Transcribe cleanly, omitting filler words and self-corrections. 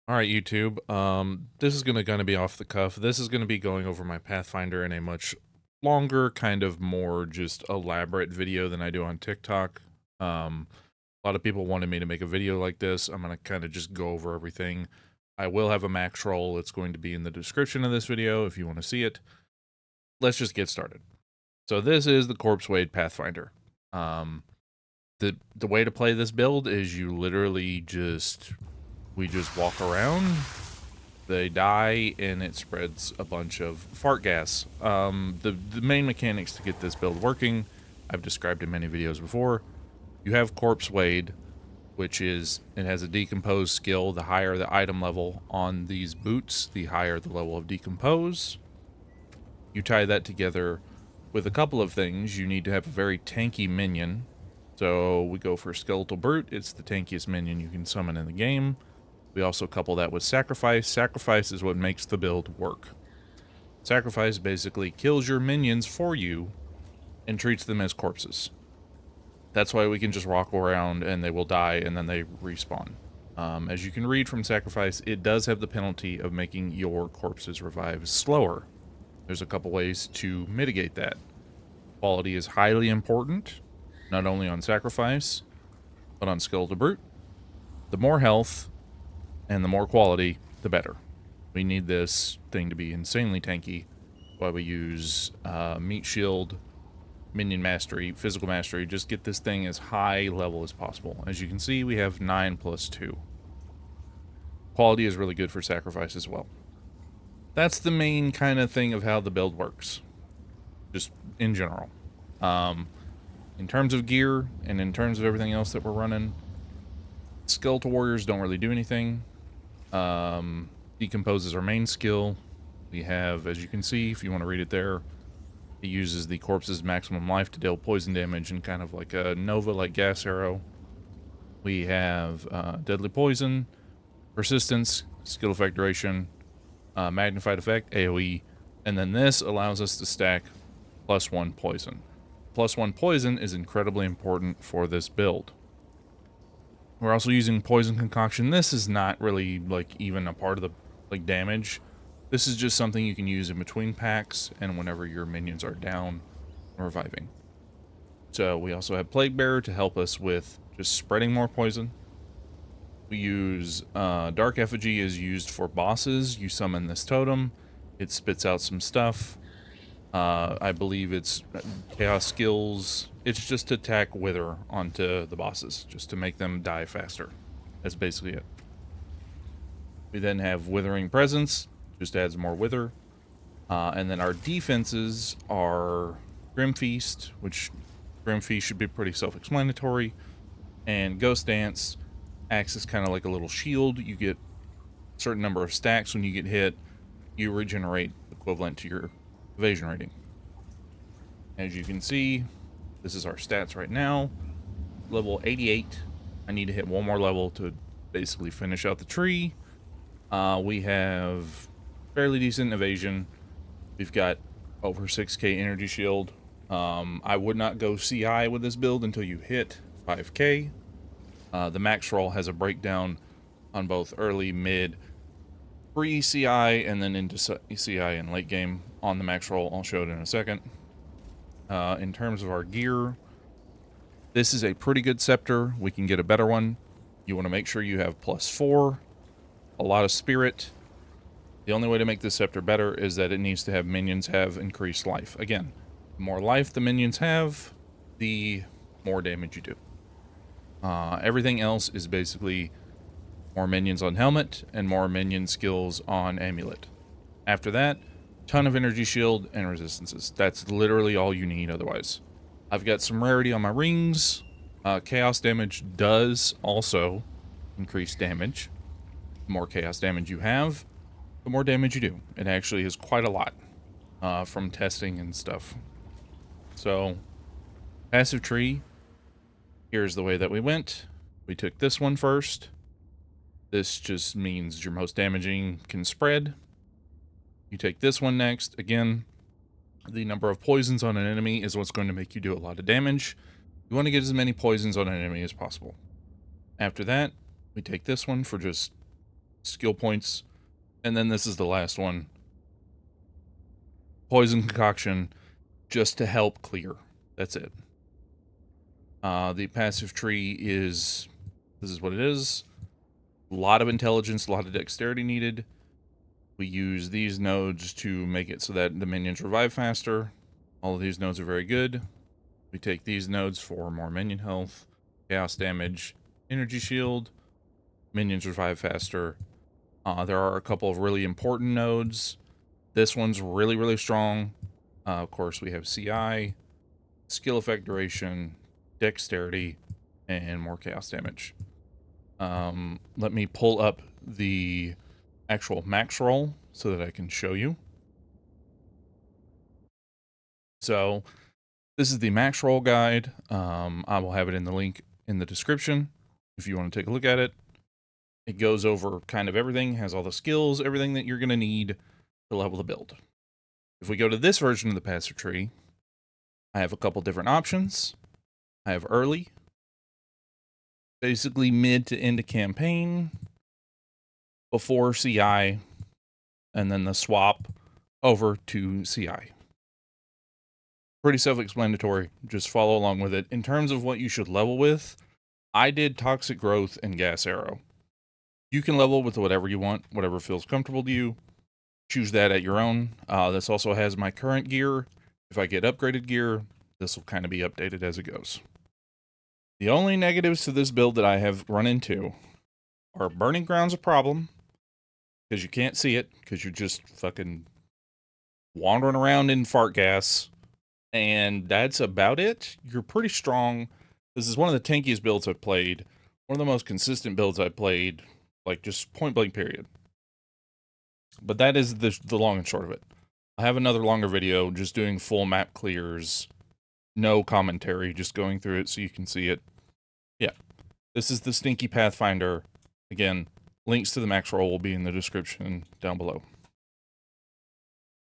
All right, YouTube. This is gonna be off the cuff. This is gonna be going over my Pathfinder in a much longer, kind of more just elaborate video than I do on TikTok. A lot of people wanted me to make a video like this. I'm gonna kind of just go over everything. I will have a Maxroll. It's going to be in the description of this video if you want to see it. Let's just get started. So this is the Corpsewade Pathfinder. Um, the way to play this build is you literally we just walk around. They die, and it spreads a bunch of fart gas. The main mechanics to get this build working, I've described in many videos before. You have Corpsewade, which is, it has a decompose skill. The higher the item level on these boots, the higher the level of decompose. You tie that together with a couple of things. You need to have a very tanky minion. So we go for Skeletal Brute. It's the tankiest minion you can summon in the game. We also couple that with Sacrifice. Sacrifice is what makes the build work. Sacrifice basically kills your minions for you and treats them as corpses. That's why we can just walk around and they will die and then they respawn. As you can read from Sacrifice, it does have the penalty of making your corpses revive slower. There's a couple ways to mitigate that. Quality is highly important, not only on Sacrifice, but on Skeletal Brute. The more health and the more quality, the better. We need this thing to be insanely tanky. Why we use Meat Shield, Minion Mastery, Physical Mastery. Just get this thing as high level as possible. As you can see, we have 9 plus 2. Quality is really good for Sacrifice as well. That's the main kind of thing of how the build works. Just in general. In terms of gear, and in terms of everything else that we're running, Skeletal Warriors don't really do anything. Decompose is our main skill. We have, as you can see, if you want to read it there, it uses the corpse's maximum life to deal poison damage and kind of like a Nova, like gas arrow. We have Deadly Poison, Persistence, Skill Effect Duration, Magnified Effect, AoE, and then this allows us to stack +1 poison. +1 poison is incredibly important for this build. We're also using Poison Concoction. This is not really, like, even a part of the, damage. This is just something you can use in between packs and whenever your minions are down or reviving. So we also have Plague Bearer to help us with just spreading more poison. We use Dark Effigy is used for bosses. You summon this totem. It spits out some stuff. I believe it's Chaos Skills. It's just to tack Wither onto the bosses, just to make them die faster. That's basically it. We then have Withering Presence, just adds more Wither. And then our defenses are Grim Feast, which Grim Feast should be pretty self-explanatory. And Ghost Dance acts as kind of like a little shield. You get a certain number of stacks when you get hit. You regenerate equivalent to your evasion rating. As you can see, this is our stats right now. Level 88. I need to hit one more level to basically finish out the tree. We have fairly decent evasion. We've got over 6k energy shield. I would not go CI with this build until you hit 5k. The Maxroll has a breakdown on both early, mid, pre-CI, and then into CI and late game on the Maxroll. I'll show it in a second. In terms of our gear, this is a pretty good scepter. We can get a better one. You want to make sure you have +4, a lot of spirit. The only way to make this scepter better is that it needs to have minions have increased life. Again, the more life the minions have, the more damage you do. Everything else is basically more minions on helmet and more minion skills on amulet. After that, ton of energy shield and resistances. That's literally all you need otherwise. I've got some rarity on my rings. Chaos damage does also increase damage. The more chaos damage you have, the more damage you do. It actually is quite a lot from testing and stuff. So, passive tree. Here's the way that we went. We took this one first. This just means your most damaging can spread. You take this one next. Again, the number of poisons on an enemy is what's going to make you do a lot of damage. You want to get as many poisons on an enemy as possible. After that, we take this one for just skill points. And then this is the last one. Poison concoction, just to help clear. That's it. The passive tree is, this is what it is. A lot of intelligence, a lot of dexterity needed. We use these nodes to make it so that the minions revive faster. All of these nodes are very good. We take these nodes for more minion health, chaos damage, energy shield, minions revive faster. There are a couple of really important nodes. This one's really, really strong. Of course, we have CI, skill effect duration, dexterity, and more chaos damage. Let me pull up the actual Maxroll so that I can show you. So this is the Maxroll guide. I will have it in the link in the description if you want to take a look at it. It goes over kind of everything, has all the skills, everything that you're going to need to level the build. If we go to this version of the passive tree, I have a couple different options. I have early, basically mid to end of campaign, before CI, and then the swap over to CI. Pretty self-explanatory, just follow along with it. In terms of what you should level with, I did Toxic Growth and Gas Arrow. You can level with whatever you want, whatever feels comfortable to you. Choose that at your own. This also has my current gear. If I get upgraded gear, this will kind of be updated as it goes. The only negatives to this build that I have run into are Burning Ground's a problem, because you can't see it, because you're just fucking wandering around in fart gas, and that's about it. You're pretty strong. This is one of the tankiest builds I've played, one of the most consistent builds I've played, like just point blank period. But that is the long and short of it. I have another longer video just doing full map clears, no commentary, just going through it so you can see it. Yeah, this is the Stinky Pathfinder. Again, links to the Maxroll will be in the description down below.